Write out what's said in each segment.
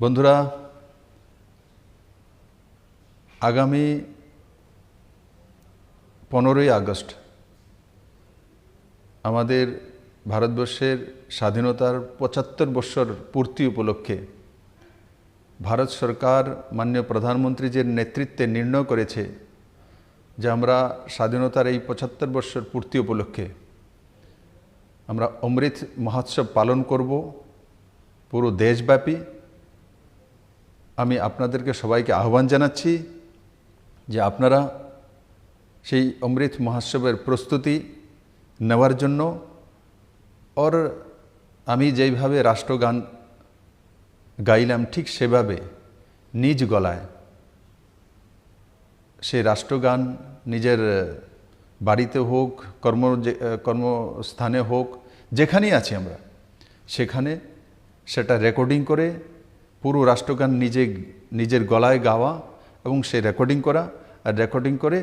বন্ধুরা, আগামী 15ই আগস্ট আমাদের ভারতবর্ষের স্বাধীনতার 75 বছর পূর্তি উপলক্ষে ভারত সরকার মাননীয় প্রধানমন্ত্রীজির নেতৃত্বে নির্ণয় করেছে যে আমরা স্বাধীনতার এই 75 বছর পূর্তি উপলক্ষে আমরা অমৃত মহোৎসব পালন করব পুরো দেশব্যাপী। আমি আপনাদেরকে সবাইকে আহ্বান জানাচ্ছি যে আপনারা সেই অমৃত মহোৎসবের প্রস্তুতি নেওয়ার জন্য और আমি যেইভাবে রাষ্ট্রগান গাইলাম ঠিক সেভাবে নিজ গলায় সেই রাষ্ট্রগান নিজের বাড়িতে হোক, কর্মস্থানে হোক, যেখানেই আছি আমরা সেখানে সেটা রেকর্ডিং করে পুরো রাষ্ট্রগান নিজের গলায় গাওয়া এবং সেই রেকর্ডিং করা, আর রেকর্ডিং করে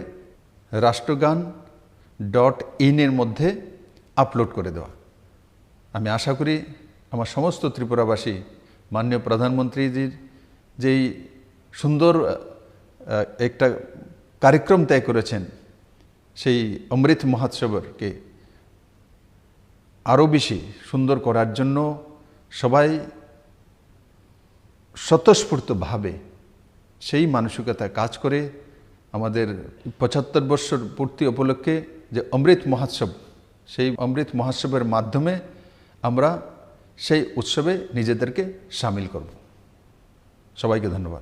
রাষ্ট্রগান.in এর মধ্যে আপলোড করে দেওয়া। আমি আশা করি আমার সমস্ত ত্রিপুরাবাসী মাননীয় প্রধানমন্ত্রীজির যেই সুন্দর একটা কার্যক্রম তয় করেছেন সেই অমৃত মহোৎসবকে আরও বেশি সুন্দর করার জন্য সবাই স্বতঃস্ফূর্তভাবে সেই মানসিকতায় কাজ করে আমাদের 75 বছর পূর্তি উপলক্ষে যে অমৃত মহোৎসব, সেই অমৃত মহোৎসবের মাধ্যমে আমরা সেই উৎসবে নিজেদেরকে সামিল করব। সবাইকে ধন্যবাদ।